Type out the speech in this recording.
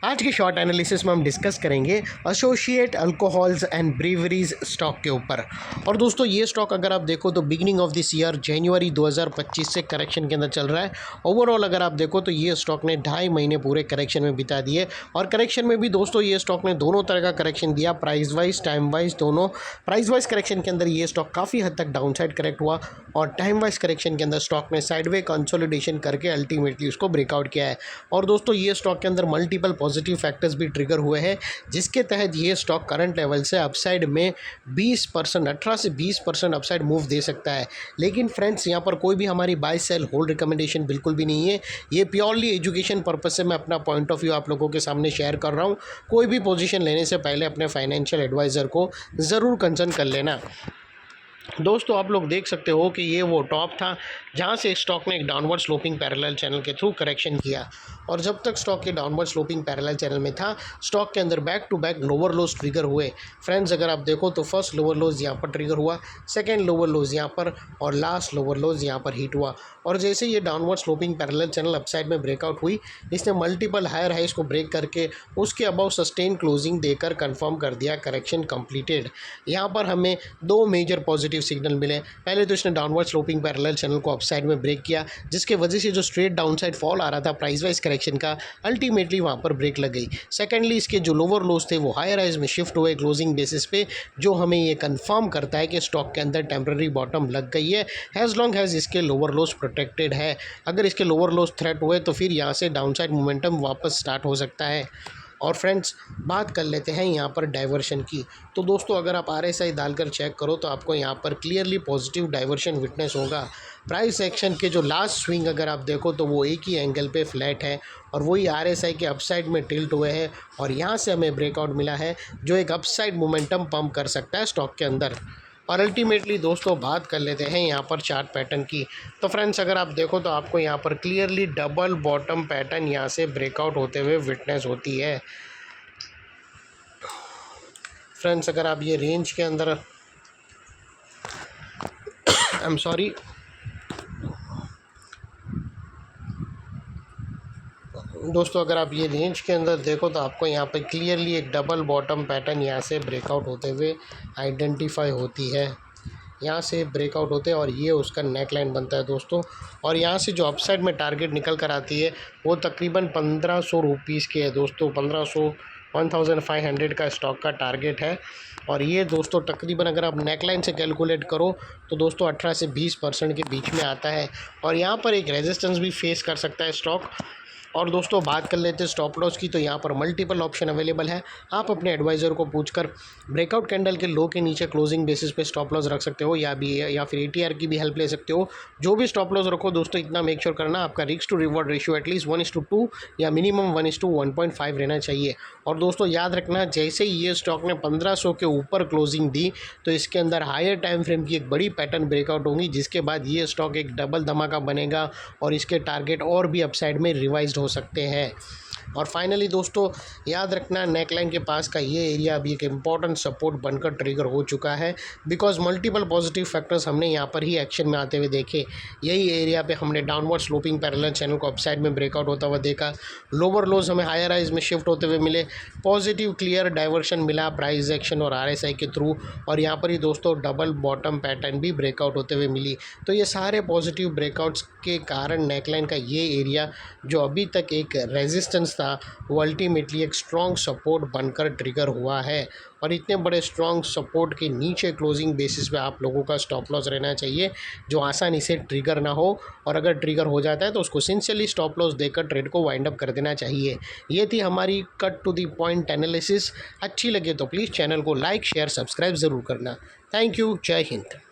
आज के short analysis में हम डिस्कस करेंगे एसोसिएट अल्कोहल्स एंड ब्रीवरीज स्टॉक के ऊपर। और दोस्तों ये स्टॉक अगर आप देखो तो बिगिनिंग ऑफ दिस ईयर जनवरी 2025 से करेक्शन के अंदर चल रहा है। ओवरऑल अगर आप देखो तो ये स्टॉक ने 2.5 महीने पूरे करेक्शन में बिता दिए और करेक्शन में भी दोस्तों ये स्टॉक ने दोनों तरह का करेक्शन दिया, प्राइस वाइज टाइम वाइज दोनों। प्राइस वाइज करेक्शन के अंदर ये स्टॉक काफ़ी हद तक डाउन साइड करेक्ट हुआ और टाइम वाइज करेक्शन के अंदर स्टॉक ने साइडवे कंसोलिडेशन करके अल्टीमेटली उसको ब्रेकआउट किया है। और दोस्तों ये स्टॉक के अंदर मल्टीपल पॉजिटिव फैक्टर्स भी ट्रिगर हुए हैं, जिसके तहत ये स्टॉक करंट लेवल से अपसाइड में 20% 18 से 20% अपसाइड मूव दे सकता है। लेकिन फ्रेंड्स यहाँ पर कोई भी हमारी बाय सेल होल्ड रिकमेंडेशन बिल्कुल भी नहीं है। ये प्योरली एजुकेशन पर्पज से मैं अपना पॉइंट ऑफ व्यू आप लोगों के सामने शेयर कर रहा हूँ। कोई भी पोजीशन लेने से पहले अपने फाइनेंशियल एडवाइज़र को ज़रूर कंसल्ट कर लेना। दोस्तों आप लोग देख सकते हो कि ये वो टॉप था जहाँ से स्टॉक ने एक डाउनवर्ड स्लोपिंग पैरेलल चैनल के थ्रू करेक्शन किया और जब तक स्टॉक के डाउनवर्ड स्लोपिंग पैरेलल चैनल में था स्टॉक के अंदर back to back lower lows triggered हुए। फ्रेंड्स अगर आप देखो तो फर्स्ट लोअर लोज यहाँ पर ट्रिगर हुआ, सेकेंड लोअर लोज यहाँ पर और लास्ट लोअर लोज यहाँ पर हिट हुआ। और जैसे ये downward sloping parallel channel upside में ब्रेकआउट हुई, इसने मल्टीपल हायर हाइज को ब्रेक करके उसके अबाउ सस्टेन क्लोजिंग देकर कंफर्म कर दिया करेक्शन कंप्लीटेड। यहाँ पर हमें दो मेजर पॉजिटिव सिग्नल मिले। पहले तो इसने डाउनवर्ड स्लोपिंग पैरेलल चैनल को अपसाइड में ब्रेक किया, जिसके वजह से जो स्ट्रेट डाउनसाइड फॉल आ रहा था प्राइस वाइज करेक्शन का, अल्टीमेटली वहाँ पर ब्रेक लग गई। सेकेंडली इसके जो लोअर लोज थे वो हायर हाइज में शिफ्ट हुए क्लोजिंग बेसिस पे, जो हमें ये कंफर्म करता है कि स्टॉक के अंदर टेम्पररी बॉटम लग गई है एज लॉन्ग हैज़ इसके लोअर लोज प्रोटेक्टेड है। अगर इसके लोअर लोज थ्रेट हुए तो फिर यहाँ से डाउनसाइड मोमेंटम वापस स्टार्ट हो सकता है। और फ्रेंड्स बात कर लेते हैं यहाँ पर डाइवर्शन की। तो दोस्तों अगर आप RSI डालकर चेक करो तो आपको यहाँ पर क्लियरली पॉजिटिव डाइवर्शन विटनेस होगा। प्राइस एक्शन के जो लास्ट स्विंग अगर आप देखो तो वो एक ही एंगल पे फ्लैट है और वही RSI के अपसाइड में टिल्ट हुए हैं और यहाँ से हमें ब्रेकआउट मिला है जो एक अपसाइड मोमेंटम पंप कर सकता है स्टॉक के अंदर। और अल्टीमेटली दोस्तों बात कर लेते हैं यहाँ पर चार्ट पैटर्न की। तो फ्रेंड्स अगर आप देखो तो आपको यहाँ पर क्लियरली डबल बॉटम पैटर्न यहाँ से ब्रेकआउट होते हुए विटनेस होती है। फ्रेंड्स अगर आप ये रेंज के अंदर आई एम सॉरी दोस्तों अगर आप ये रेंज के अंदर देखो तो आपको यहाँ पर क्लियरली एक डबल बॉटम पैटर्न यहाँ से ब्रेकआउट होते हुए आइडेंटिफाई होती है। यहाँ से ब्रेकआउट होते हैं और ये उसका नेक लाइन बनता है दोस्तों। और यहाँ से जो अपसाइड में टारगेट निकल कर आती है वो तकरीबन 1500 रुपीज़ की है दोस्तों। 1500 का स्टॉक का टारगेट है। और ये दोस्तों तकरीबन अगर आप नेकलाइन से कैलकुलेट करो तो दोस्तों 18 से 20% के बीच में आता है और यहाँ पर एक रेजिस्टेंस भी फेस कर सकता है स्टॉक। और दोस्तों बात कर लेते हैं स्टॉप लॉस की। तो यहाँ पर मल्टीपल ऑप्शन अवेलेबल है। आप अपने एडवाइज़र को पूछकर ब्रेकआउट कैंडल के लो के नीचे क्लोजिंग बेसिस पे स्टॉप लॉस रख सकते हो या फिर ATR की भी हेल्प ले सकते हो। जो भी स्टॉप लॉस रखो दोस्तों इतना मेक श्योर करना आपका risk to reward ratio at least 1:2 या मिनिमम 1:1.5 रहना चाहिए। और दोस्तों याद रखना जैसे ही ये स्टॉक ने 1500 के ऊपर क्लोजिंग दी तो इसके अंदर हायर टाइम फ्रेम की एक बड़ी पैटर्न ब्रेकआउट होगी, जिसके बाद ये स्टॉक एक डबल धमाका बनेगा और इसके टारगेट और भी अपसाइड में रिवाइज्ड हो सकते हैं। और फाइनली दोस्तों याद रखना नेकलाइन के पास का ये एरिया अभी एक इम्पॉर्टेंट सपोर्ट बनकर ट्रिगर हो चुका है, बिकॉज मल्टीपल पॉजिटिव फैक्टर्स हमने यहाँ पर ही एक्शन में आते हुए देखे। यही एरिया पे हमने डाउनवर्ड स्लोपिंग पैरेलल चैनल को अपसाइड में ब्रेकआउट होता हुआ देखा, लोअर लोज हमें हायर हाइज में शिफ्ट होते हुए मिले, पॉजिटिव क्लियर डाइवर्शन मिला प्राइस एक्शन और RSI के थ्रू, और यहाँ पर ही दोस्तों डबल बॉटम पैटर्न भी ब्रेकआउट होते हुए मिली। तो ये सारे पॉजिटिव ब्रेकआउट्स के कारण नेकलाइन का ये एरिया जो अभी तक एक रेजिस्टेंस था वो अल्टीमेटली एक स्ट्रॉन्ग सपोर्ट बनकर ट्रिगर हुआ है। और इतने बड़े स्ट्रॉन्ग सपोर्ट के नीचे क्लोजिंग बेसिस पे आप लोगों का स्टॉप लॉस रहना चाहिए जो आसानी से ट्रिगर ना हो, और अगर ट्रिगर हो जाता है तो उसको सिंसियरली स्टॉप लॉस देकर ट्रेड को वाइंड अप कर देना चाहिए। ये थी हमारी cut to the point analysis. अच्छी लगे तो प्लीज़ चैनल को लाइक शेयर सब्सक्राइब ज़रूर करना। Thank you. जय हिंद।